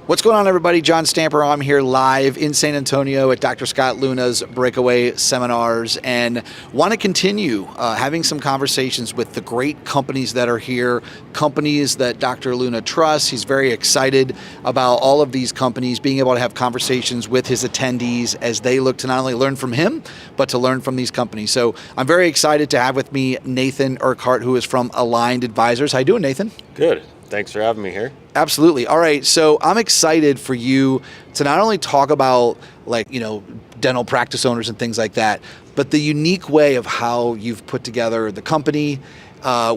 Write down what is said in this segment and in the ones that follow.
What's going on, everybody? John Stamper. I'm here live in San Antonio at Dr. Scott Luna's Breakaway Seminars, and want to continue having some conversations with the great companies that are here, companies that Dr. Luna trusts. He's very excited about all of these companies, being able to have conversations with his attendees as they look to not only learn from him, but to learn from these companies. So I'm very excited to have with me Nathan Urquhart, who is from Aligned Advisors. How you doing, Nathan? Good. Thanks for having me here. Absolutely. All right. So I'm excited for you to not only talk about dental practice owners and things like that, but the unique way of how you've put together the company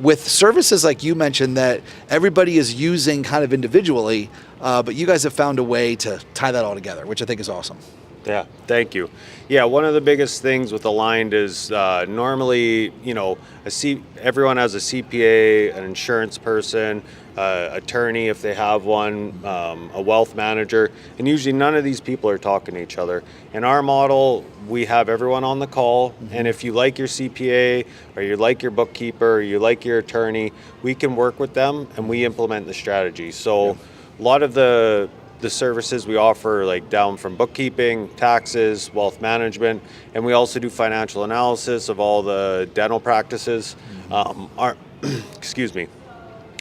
with services like you mentioned that everybody is using kind of individually, but you guys have found a way to tie that all together, which I think is awesome. Yeah, thank you. Yeah, one of the biggest things with Aligned is normally, everyone has a CPA, an insurance person, attorney if they have one, a wealth manager, and usually none of these people are talking to each other. In our model, we have everyone on the call, and if you like your CPA, or you like your bookkeeper, or you like your attorney, we can work with them and we implement the strategy. So a lot of the services we offer, like down from bookkeeping, taxes, wealth management, and we also do financial analysis of all the dental practices.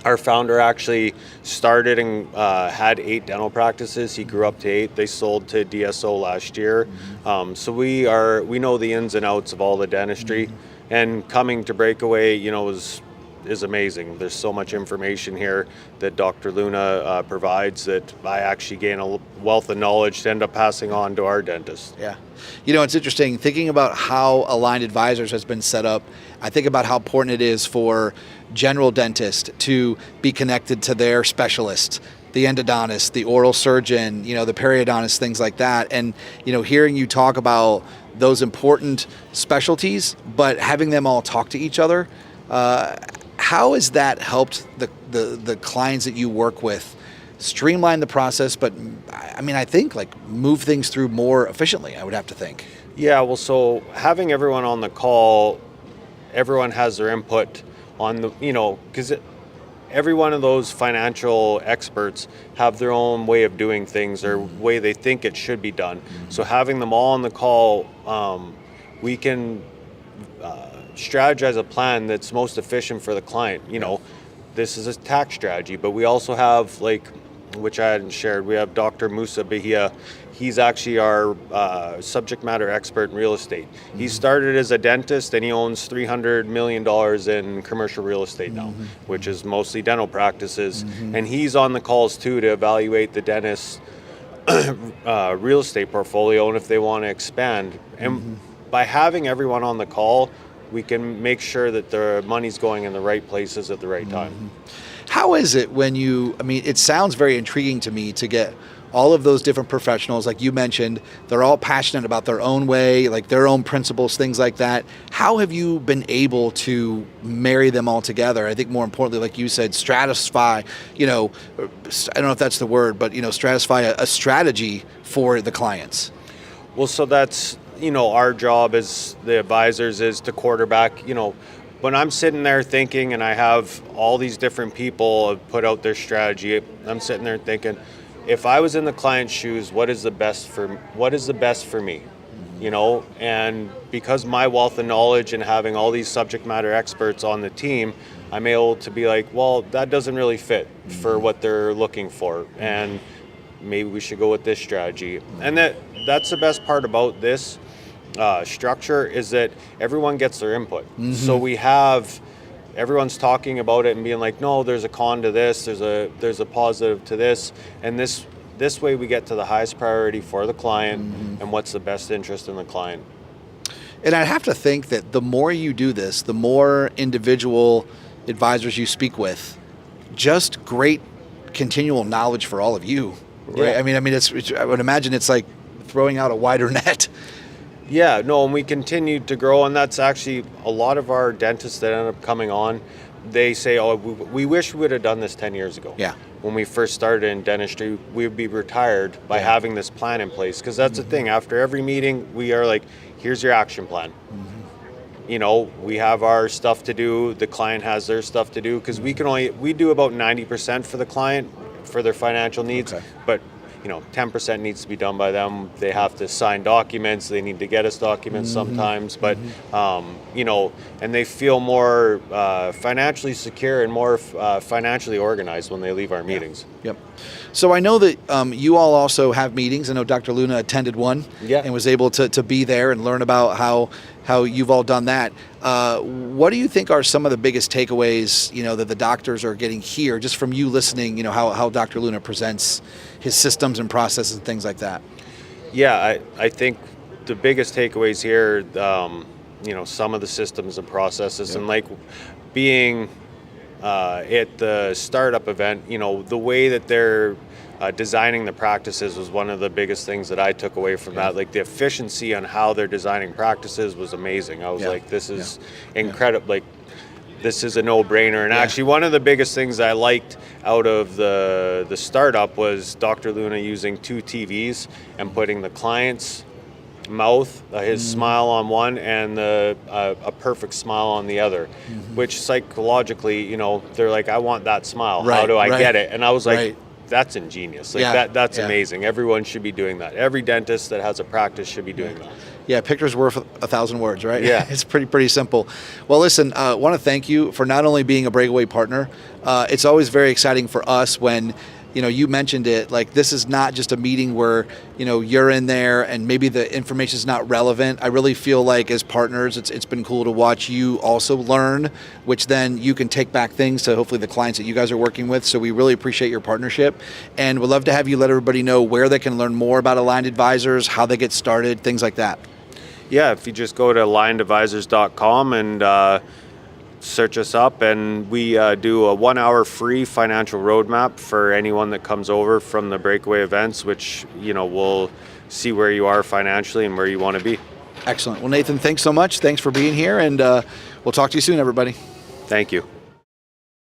Our founder actually started and had 8 dental practices. He grew up to 8. They sold to DSO last year. So we know the ins and outs of all the dentistry, and coming to Breakaway, is amazing. There's so much information here that Dr. Luna provides that I actually gain a wealth of knowledge to end up passing on to our dentist. Yeah. It's interesting thinking about how Aligned Advisors has been set up. I think about how important it is for general dentists to be connected to their specialist, the endodontist, the oral surgeon, the periodontist, things like that. And, hearing you talk about those important specialties, but having them all talk to each other, how has that helped the clients that you work with streamline the process, but I think move things through more efficiently, I would have to think. Yeah, well, so having everyone on the call, everyone has their input on because every one of those financial experts have their own way of doing things or way they think it should be done. So having them all on the call, we can strategize a plan that's most efficient for the client. This is a tax strategy, but we also have, which I hadn't shared, we have Dr. Musa Bahia. He's actually our subject matter expert in real estate. He started as a dentist and he owns $300 million in commercial real estate now, which is mostly dental practices. And he's on the calls too to evaluate the dentist's real estate portfolio and if they want to expand. And by having everyone on the call, we can make sure that the money's going in the right places at the right time. How is it when it sounds very intriguing to me to get all of those different professionals, like you mentioned, they're all passionate about their own way, like their own principles, things like that. How have you been able to marry them all together? I think more importantly, like you said, stratify, I don't know if that's the word, but, stratify a strategy for the clients. Well, so that's, our job as the advisors is to quarterback, when I'm sitting there thinking and I have all these different people put out their strategy, I'm sitting there thinking, if I was in the client's shoes, what is the best for me? And because my wealth of knowledge and having all these subject matter experts on the team, I'm able to be like, well, that doesn't really fit for what they're looking for. And maybe we should go with this strategy. And that's the best part about this structure is that everyone gets their input. So we have everyone's talking about it and being like, no, there's a con to this, there's a positive to this, and this way we get to the highest priority for the client and what's the best interest in the client. And I have to think that the more you do this, the more individual advisors you speak with, just great continual knowledge for all of you. Right? Yeah. I would imagine it's like throwing out a wider net. Yeah, no, and we continue to grow, and that's actually a lot of our dentists that end up coming on, they say, oh, we wish we would have done this 10 years ago. Yeah. When we first started in dentistry, we would be retired by having this plan in place, because that's the thing. After every meeting, we are like, here's your action plan. We have our stuff to do, the client has their stuff to do, because we do about 90% for the client, for their financial needs, but 10% needs to be done by them. They have to sign documents. They need to get us documents sometimes, but and they feel more financially secure and more financially organized when they leave our meetings. Yep. So I know that you all also have meetings. I know Dr. Luna attended one and was able to be there and learn about how you've all done that. What do you think are some of the biggest takeaways, that the doctors are getting here just from you listening, how Dr. Luna presents his systems and processes and things like that? Yeah, I think the biggest takeaways here, some of the systems and processes and like being at the startup event, the way that they're designing the practices was one of the biggest things that I took away from that. Like the efficiency on how they're designing practices was amazing. I was like, this is incredible. Like, this is a no-brainer. And actually, one of the biggest things I liked out of the startup was Dr. Luna using 2 TVs and putting the client's mouth, his smile on one, and a perfect smile on the other, which psychologically, they're like, I want that smile. How do I get it? And I was like, that's ingenious. Like that's amazing. Everyone should be doing that. Every dentist that has a practice should be doing that. Yeah, picture's worth 1,000 words, right? Yeah. It's pretty simple. Well, listen, I want to thank you for not only being a Breakaway partner. It's always very exciting for us when, you mentioned it, like this is not just a meeting where, you're in there and maybe the information is not relevant. I really feel like as partners, it's been cool to watch you also learn, which then you can take back things to hopefully the clients that you guys are working with. So we really appreciate your partnership and would love to have you let everybody know where they can learn more about Aligned Advisors, how they get started, things like that. Yeah, if you just go to alignedadvisors.com and search us up, and we do a 1-hour free financial roadmap for anyone that comes over from the Breakaway events, which, will see where you are financially and where you want to be. Excellent. Well, Nathan, thanks so much. Thanks for being here, and we'll talk to you soon, everybody. Thank you.